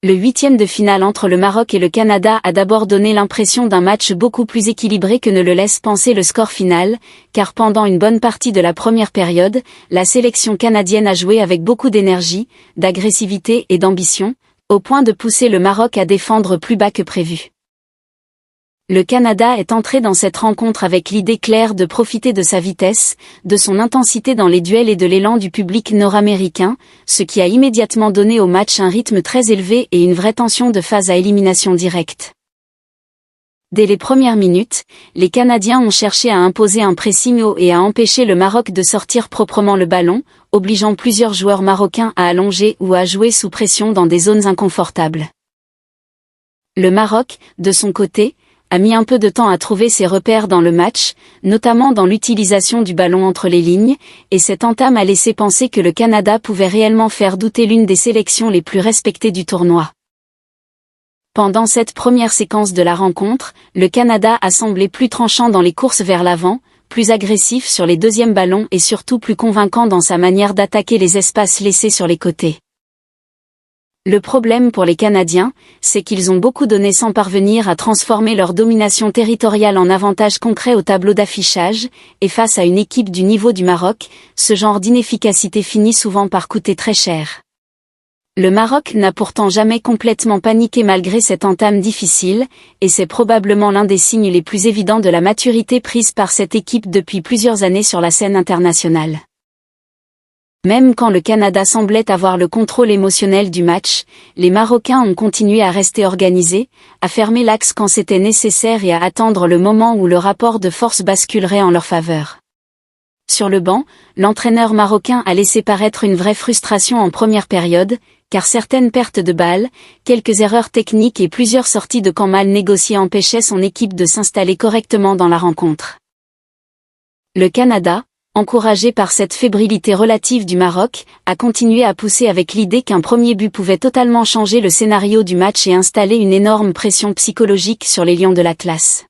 Le huitième de finale entre le Maroc et le Canada a d'abord donné l'impression d'un match beaucoup plus équilibré que ne le laisse penser le score final, car pendant une bonne partie de la première période, la sélection canadienne a joué avec beaucoup d'énergie, d'agressivité et d'ambition, au point de pousser le Maroc à défendre plus bas que prévu. Le Canada est entré dans cette rencontre avec l'idée claire de profiter de sa vitesse, de son intensité dans les duels et de l'élan du public nord-américain, ce qui a immédiatement donné au match un rythme très élevé et une vraie tension de phase à élimination directe. Dès les premières minutes, les Canadiens ont cherché à imposer un pressing haut et à empêcher le Maroc de sortir proprement le ballon, obligeant plusieurs joueurs marocains à allonger ou à jouer sous pression dans des zones inconfortables. Le Maroc, de son côté, a mis un peu de temps à trouver ses repères dans le match, notamment dans l'utilisation du ballon entre les lignes, et cette entame a laissé penser que le Canada pouvait réellement faire douter l'une des sélections les plus respectées du tournoi. Pendant cette première séquence de la rencontre, le Canada a semblé plus tranchant dans les courses vers l'avant, plus agressif sur les deuxièmes ballons et surtout plus convaincant dans sa manière d'attaquer les espaces laissés sur les côtés. Le problème pour les Canadiens, c'est qu'ils ont beaucoup donné sans parvenir à transformer leur domination territoriale en avantage concret au tableau d'affichage, et face à une équipe du niveau du Maroc, ce genre d'inefficacité finit souvent par coûter très cher. Le Maroc n'a pourtant jamais complètement paniqué malgré cette entame difficile, et c'est probablement l'un des signes les plus évidents de la maturité prise par cette équipe depuis plusieurs années sur la scène internationale. Même quand le Canada semblait avoir le contrôle émotionnel du match, les Marocains ont continué à rester organisés, à fermer l'axe quand c'était nécessaire et à attendre le moment où le rapport de force basculerait en leur faveur. Sur le banc, l'entraîneur marocain a laissé paraître une vraie frustration en première période, car certaines pertes de balles, quelques erreurs techniques et plusieurs sorties de camp mal négociées empêchaient son équipe de s'installer correctement dans la rencontre. Le Canada, encouragé par cette fébrilité relative du Maroc, a continué à pousser avec l'idée qu'un premier but pouvait totalement changer le scénario du match et installer une énorme pression psychologique sur les Lions de l'Atlas.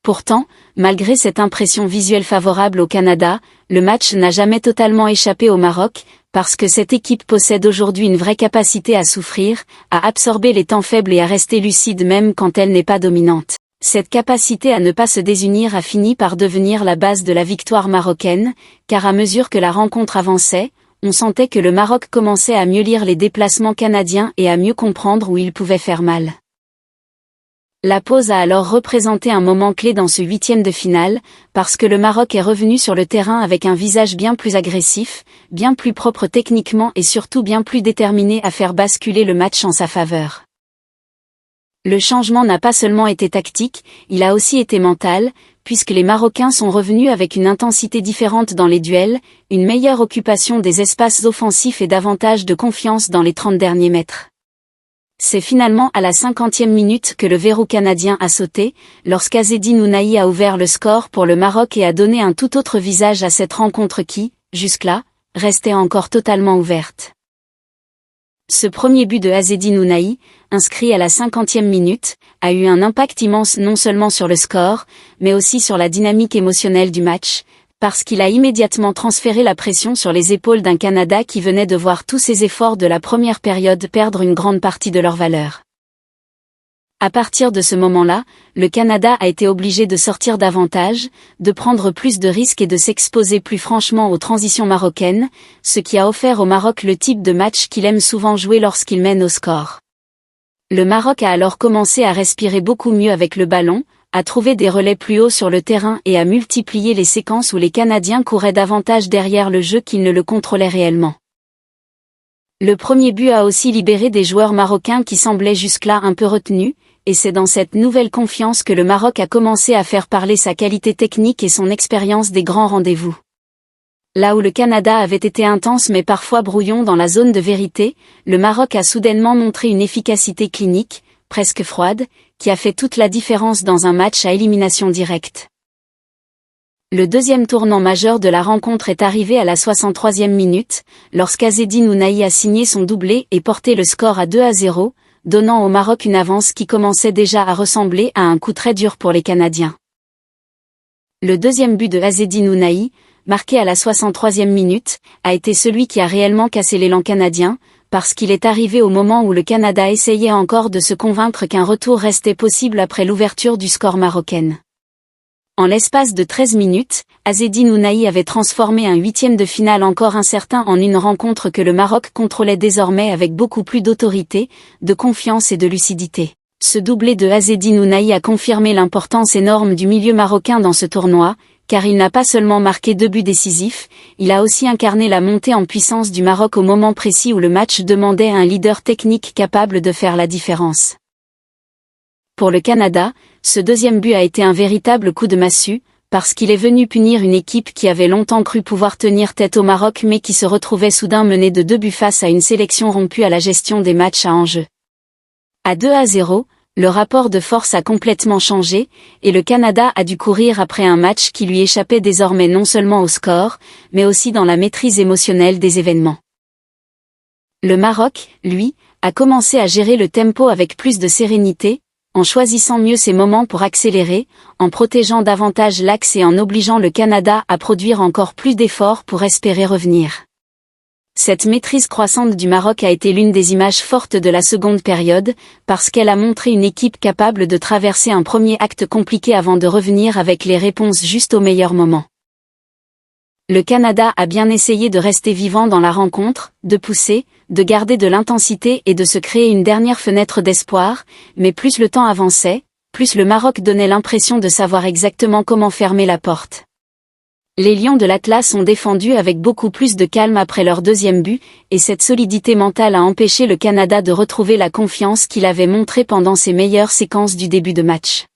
Pourtant, malgré cette impression visuelle favorable au Canada, le match n'a jamais totalement échappé au Maroc, parce que cette équipe possède aujourd'hui une vraie capacité à souffrir, à absorber les temps faibles et à rester lucide même quand elle n'est pas dominante. Cette capacité à ne pas se désunir a fini par devenir la base de la victoire marocaine, car à mesure que la rencontre avançait, on sentait que le Maroc commençait à mieux lire les déplacements canadiens et à mieux comprendre où il pouvait faire mal. La pause a alors représenté un moment clé dans ce huitième de finale, parce que le Maroc est revenu sur le terrain avec un visage bien plus agressif, bien plus propre techniquement et surtout bien plus déterminé à faire basculer le match en sa faveur. Le changement n'a pas seulement été tactique, il a aussi été mental, puisque les Marocains sont revenus avec une intensité différente dans les duels, une meilleure occupation des espaces offensifs et davantage de confiance dans les 30 derniers mètres. C'est finalement à la 50e minute que le verrou canadien a sauté, lorsqu'Azzedine Ounahi a ouvert le score pour le Maroc et a donné un tout autre visage à cette rencontre qui, jusque-là, restait encore totalement ouverte. Ce premier but de Azzedine Ounahi, inscrit à la 50e minute, a eu un impact immense non seulement sur le score, mais aussi sur la dynamique émotionnelle du match, parce qu'il a immédiatement transféré la pression sur les épaules d'un Canada qui venait de voir tous ses efforts de la première période perdre une grande partie de leur valeur. À partir de ce moment-là, le Canada a été obligé de sortir davantage, de prendre plus de risques et de s'exposer plus franchement aux transitions marocaines, ce qui a offert au Maroc le type de match qu'il aime souvent jouer lorsqu'il mène au score. Le Maroc a alors commencé à respirer beaucoup mieux avec le ballon, à trouver des relais plus hauts sur le terrain et à multiplier les séquences où les Canadiens couraient davantage derrière le jeu qu'ils ne le contrôlaient réellement. Le premier but a aussi libéré des joueurs marocains qui semblaient jusque-là un peu retenus, et c'est dans cette nouvelle confiance que le Maroc a commencé à faire parler sa qualité technique et son expérience des grands rendez-vous. Là où le Canada avait été intense mais parfois brouillon dans la zone de vérité, le Maroc a soudainement montré une efficacité clinique, presque froide, qui a fait toute la différence dans un match à élimination directe. Le deuxième tournant majeur de la rencontre est arrivé à la 63e minute, lorsqu'Azzedine Ounahi a signé son doublé et porté le score à 2-0, donnant au Maroc une avance qui commençait déjà à ressembler à un coup très dur pour les Canadiens. Le deuxième but de Azzedine Ounahi, marqué à la 63e minute, a été celui qui a réellement cassé l'élan canadien, parce qu'il est arrivé au moment où le Canada essayait encore de se convaincre qu'un retour restait possible après l'ouverture du score marocain. En l'espace de 13 minutes, Azzedine Ounahi avait transformé un huitième de finale encore incertain en une rencontre que le Maroc contrôlait désormais avec beaucoup plus d'autorité, de confiance et de lucidité. Ce doublé de Azzedine Ounahi a confirmé l'importance énorme du milieu marocain dans ce tournoi, car il n'a pas seulement marqué 2 buts décisifs, il a aussi incarné la montée en puissance du Maroc au moment précis où le match demandait un leader technique capable de faire la différence. Pour le Canada, ce deuxième but a été un véritable coup de massue, parce qu'il est venu punir une équipe qui avait longtemps cru pouvoir tenir tête au Maroc mais qui se retrouvait soudain menée de 2 buts face à une sélection rompue à la gestion des matchs à enjeu. À 2-0, le rapport de force a complètement changé, et le Canada a dû courir après un match qui lui échappait désormais non seulement au score, mais aussi dans la maîtrise émotionnelle des événements. Le Maroc, lui, a commencé à gérer le tempo avec plus de sérénité, en choisissant mieux ses moments pour accélérer, en protégeant davantage l'axe et en obligeant le Canada à produire encore plus d'efforts pour espérer revenir. Cette maîtrise croissante du Maroc a été l'une des images fortes de la seconde période, parce qu'elle a montré une équipe capable de traverser un premier acte compliqué avant de revenir avec les réponses juste au meilleur moment. Le Canada a bien essayé de rester vivant dans la rencontre, de pousser, de garder de l'intensité et de se créer une dernière fenêtre d'espoir, mais plus le temps avançait, plus le Maroc donnait l'impression de savoir exactement comment fermer la porte. Les Lions de l'Atlas ont défendu avec beaucoup plus de calme après leur deuxième but, et cette solidité mentale a empêché le Canada de retrouver la confiance qu'il avait montrée pendant ses meilleures séquences du début de match.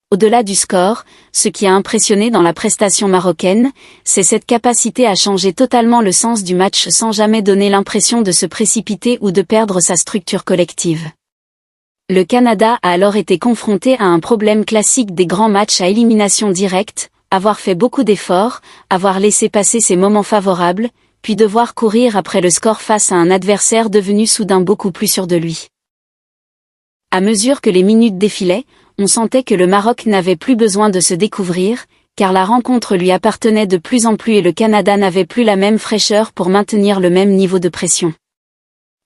Au-delà du score, ce qui a impressionné dans la prestation marocaine, c'est cette capacité à changer totalement le sens du match sans jamais donner l'impression de se précipiter ou de perdre sa structure collective. Le Canada a alors été confronté à un problème classique des grands matchs à élimination directe, avoir fait beaucoup d'efforts, avoir laissé passer ses moments favorables, puis devoir courir après le score face à un adversaire devenu soudain beaucoup plus sûr de lui. À mesure que les minutes défilaient, on sentait que le Maroc n'avait plus besoin de se découvrir, car la rencontre lui appartenait de plus en plus et le Canada n'avait plus la même fraîcheur pour maintenir le même niveau de pression.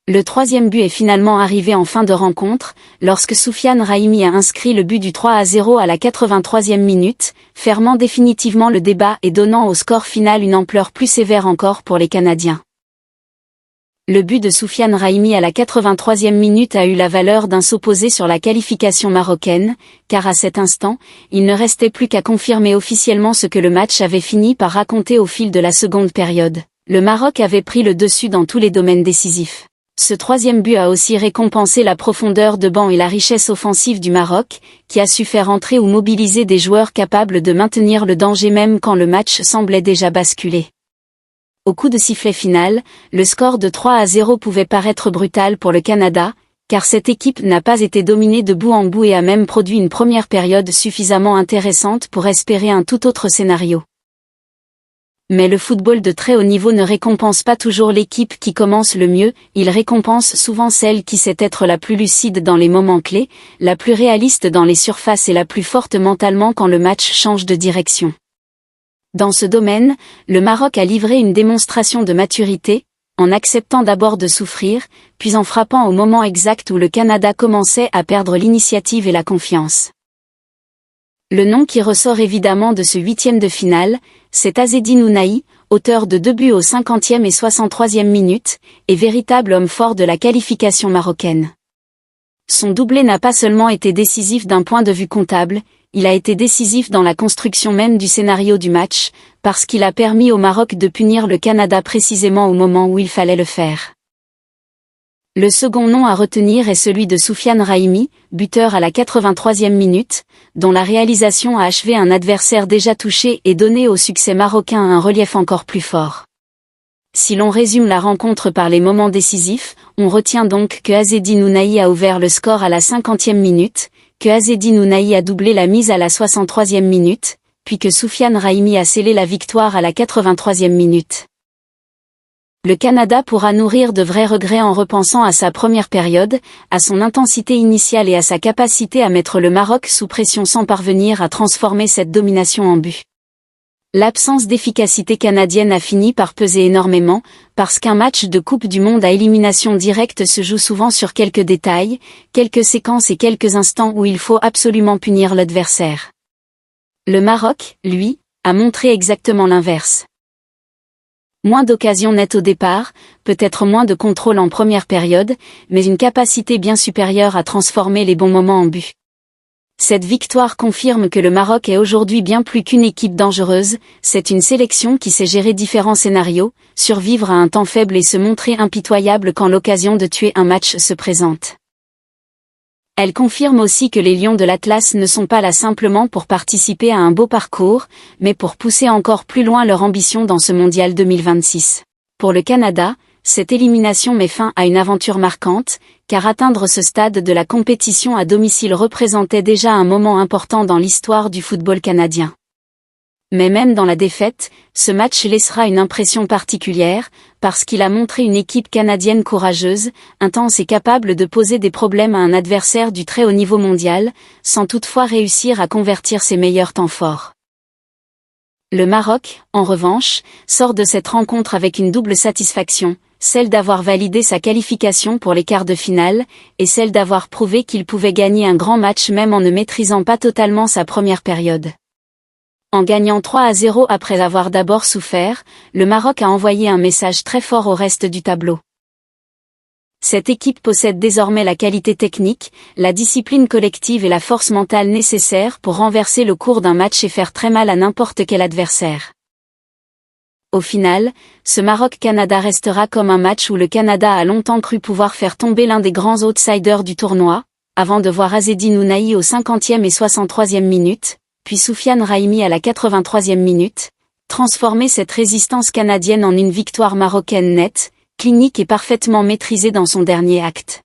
Le troisième but est finalement arrivé en fin de rencontre, lorsque Soufiane Raimi a inscrit le but du 3-0 à la 83e minute, fermant définitivement le débat et donnant au score final une ampleur plus sévère encore pour les Canadiens. Le but de Soufiane Raimi à la 83e minute a eu la valeur d'un s'opposer sur la qualification marocaine, car à cet instant, il ne restait plus qu'à confirmer officiellement ce que le match avait fini par raconter au fil de la seconde période. Le Maroc avait pris le dessus dans tous les domaines décisifs. Ce troisième but a aussi récompensé la profondeur de banc et la richesse offensive du Maroc, qui a su faire entrer ou mobiliser des joueurs capables de maintenir le danger même quand le match semblait déjà basculer. Au coup de sifflet final, le score de 3-0 pouvait paraître brutal pour le Canada, car cette équipe n'a pas été dominée de bout en bout et a même produit une première période suffisamment intéressante pour espérer un tout autre scénario. Mais le football de très haut niveau ne récompense pas toujours l'équipe qui commence le mieux, il récompense souvent celle qui sait être la plus lucide dans les moments clés, la plus réaliste dans les surfaces et la plus forte mentalement quand le match change de direction. Dans ce domaine, le Maroc a livré une démonstration de maturité, en acceptant d'abord de souffrir, puis en frappant au moment exact où le Canada commençait à perdre l'initiative et la confiance. Le nom qui ressort évidemment de ce huitième de finale, c'est Azzedine Ounahi, auteur de 2 buts aux 50e et 63e minutes, et véritable homme fort de la qualification marocaine. Son doublé n'a pas seulement été décisif d'un point de vue comptable, il a été décisif dans la construction même du scénario du match, parce qu'il a permis au Maroc de punir le Canada précisément au moment où il fallait le faire. Le second nom à retenir est celui de Soufiane Raimi, buteur à la 83e minute, dont la réalisation a achevé un adversaire déjà touché et donné au succès marocain un relief encore plus fort. Si l'on résume la rencontre par les moments décisifs, on retient donc que Azzedine Ounahi a ouvert le score à la 50e minute, que Azzedine Ounahi a doublé la mise à la 63e minute, puis que Soufiane Raimi a scellé la victoire à la 83e minute. Le Canada pourra nourrir de vrais regrets en repensant à sa première période, à son intensité initiale et à sa capacité à mettre le Maroc sous pression sans parvenir à transformer cette domination en but. L'absence d'efficacité canadienne a fini par peser énormément, parce qu'un match de Coupe du Monde à élimination directe se joue souvent sur quelques détails, quelques séquences et quelques instants où il faut absolument punir l'adversaire. Le Maroc, lui, a montré exactement l'inverse. Moins d'occasions nettes au départ, peut-être moins de contrôle en première période, mais une capacité bien supérieure à transformer les bons moments en but. Cette victoire confirme que le Maroc est aujourd'hui bien plus qu'une équipe dangereuse, c'est une sélection qui sait gérer différents scénarios, survivre à un temps faible et se montrer impitoyable quand l'occasion de tuer un match se présente. Elle confirme aussi que les Lions de l'Atlas ne sont pas là simplement pour participer à un beau parcours, mais pour pousser encore plus loin leur ambition dans ce mondial 2026. Pour le Canada, cette élimination met fin à une aventure marquante, car atteindre ce stade de la compétition à domicile représentait déjà un moment important dans l'histoire du football canadien. Mais même dans la défaite, ce match laissera une impression particulière, parce qu'il a montré une équipe canadienne courageuse, intense et capable de poser des problèmes à un adversaire du très haut niveau mondial, sans toutefois réussir à convertir ses meilleurs temps forts. Le Maroc, en revanche, sort de cette rencontre avec une double satisfaction, celle d'avoir validé sa qualification pour les quarts de finale, et celle d'avoir prouvé qu'il pouvait gagner un grand match même en ne maîtrisant pas totalement sa première période. En gagnant 3-0 après avoir d'abord souffert, le Maroc a envoyé un message très fort au reste du tableau. Cette équipe possède désormais la qualité technique, la discipline collective et la force mentale nécessaires pour renverser le cours d'un match et faire très mal à n'importe quel adversaire. Au final, ce Maroc-Canada restera comme un match où le Canada a longtemps cru pouvoir faire tomber l'un des grands outsiders du tournoi, avant de voir Azzedine Ounahi au 50e et 63e minute, puis Soufiane Raimi à la 83e minute, transformer cette résistance canadienne en une victoire marocaine nette, clinique et parfaitement maîtrisée dans son dernier acte.